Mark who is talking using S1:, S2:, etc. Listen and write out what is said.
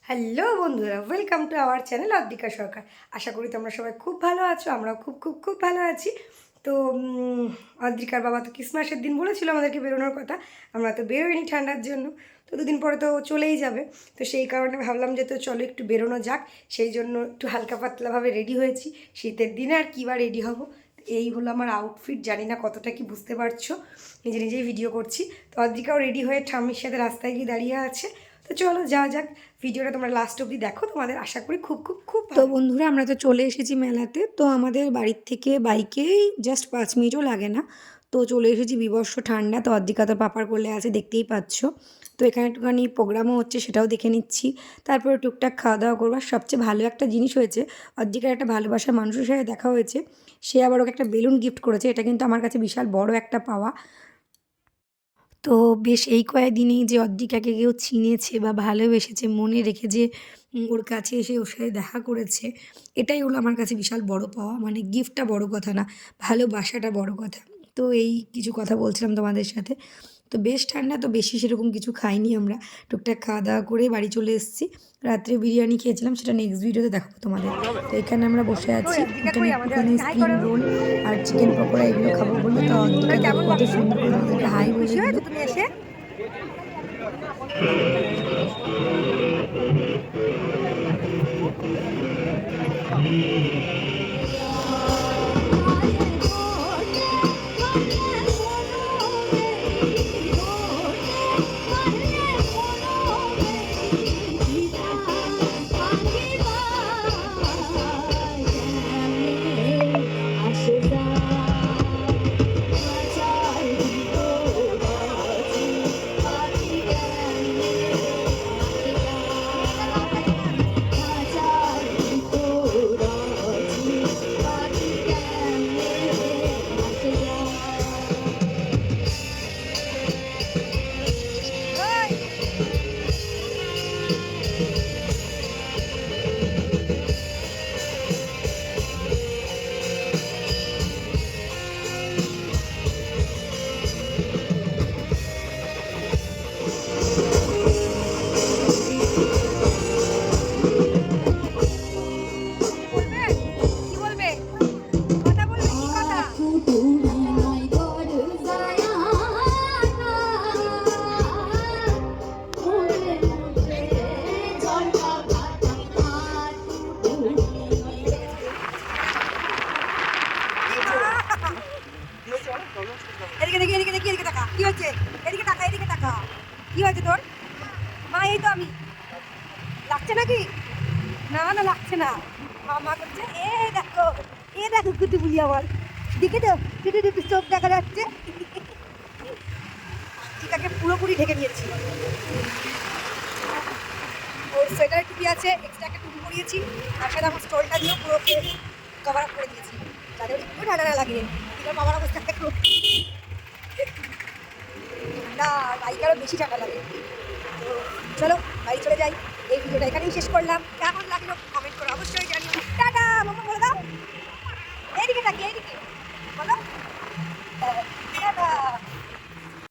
S1: Hello বন্ধুরা, welcome to our channel Adrika Sarkar. আশা করি তোমরা সবাই খুব ভালো আছো, আমরাও খুব খুব খুব ভালো আছি। তো অদ্রিকার বাবা তো ক্রিসমাসের দিন বলেছিল আমাদেরকে বেরোনোর কথা, আমরা তো বেরোইনি ঠান্ডার জন্য। তো দুদিন পরে তো চলেই যাবে, তো সেই কারণে ভাবলাম যে তো চলো একটু বেরোনো যাক। সেই জন্য একটু হালকা পাতলাভাবে রেডি হয়েছি। শীতের দিনে আর কী বা রেডি হব, এই হলো আমার আউটফিট। জানি না কতটা কি বুঝতে পারছো, নিজে নিজেই ভিডিও করছি। তো অদ্রিকাও রেডি হয়ে ঠাম্মির সাথে রাস্তায় গিয়ে দাঁড়িয়ে আছে। তো চলো যাওয়া যাক, ভিডিওটা তোমরা লাস্ট অবধি দেখো, তোমাদের আশা করি খুব খুব খুব। তো বন্ধুরা, আমরা তো চলে এসেছি মেলাতে। তো আমাদের বাড়ির থেকে বাইকেই জাস্ট 5 মিনিটও লাগে না। তো চলে এসেছি, বিবর্ষ ঠান্ডা। তো অদ্রিকা তোর পাপার কোলে আছে, দেখতেই পাচ্ছ। তো এখানে একটুখানি প্রোগ্রামও হচ্ছে, সেটাও দেখে নিচ্ছি। তারপরে টুকটাক খাওয়া দাওয়া করবো। সবচেয়ে ভালো একটা জিনিস হয়েছে, অদ্রিকার একটা ভালোবাসার মানুষের সাথে দেখা হয়েছে। সে আবার ওকে একটা বেলুন গিফট করেছে। এটা কিন্তু আমার কাছে বিশাল বড় একটা পাওয়া। তো বেশ এই কয়েকদিনেই যে অদ্রিকাকে কেউ চিনেছে বা ভালোবেসেছে, মনে রেখে যে ওর কাছে এসে ওর সাথে দেখা করেছে, এটাই হলো আমার কাছে বিশাল বড় পাওয়া। মানে গিফটটা বড় কথা না, ভালোবাসাটা বড় কথা। তো এই কিছু কথা বলছিলাম তোমাদের সাথে। তো বেশ ঠান্ডা, তো বেশি সেরকম কিছু খাইনি আমরা। টুকটাক খাওয়া দাওয়া করে বাড়ি চলে এসেছি। রাত্রে বিরিয়ানি খেয়েছিলাম, সেটা নেক্সট ভিডিওতে দেখাবো তোমাদের। তো এখানে আমরা বসে আছি, এখানে একটুখানি স্প্রিং রোল আর চিকেন পকোড়া এগুলো খাবো বলে। তো অদ্রিকা দেখো কত সুন্দর করে আমাদেরকে হাই বলে দিল। তুমি এসে এদিকে দেখি, এদিকে দেখি, এদিকে টাকা কি হচ্ছে, এদিকে টাকা, এদিকে টাকা কি হয়েছে তোর? মা এই তো আমি, লাগছে নাকি? না না লাগছে না, মা করছে। এ দেখো, এ দেখো কুতু বলি আমার, দেখে তো দুটো দুটো চোখ দেখা যাচ্ছে। টিকাকে পুরোপুরি ঢেকে নিয়েছি। ওর সোয়েটারে টুপি আছে, এক্সট্রা একটা টুপি পরিয়েছি, তার সাথে আমার স্টোলটা দিয়েও পুরো কভার আপ করে দিয়েছি, যাতে ওর একটু ঠান্ডা না লাগে। টিকার বাবার অবস্থা দেখো, না বাইকে আরও বেশি ঠান্ডা লাগে। তো চলো বাড়ি চলে যাই। এই ভিডিওটা এখানেই শেষ করলাম। কেমন লাগলো কমেন্ট করে অবশ্যই জানিও। টাটা, মামা বলে দাও। এইদিকে তাকিয়ে, এইদিকে।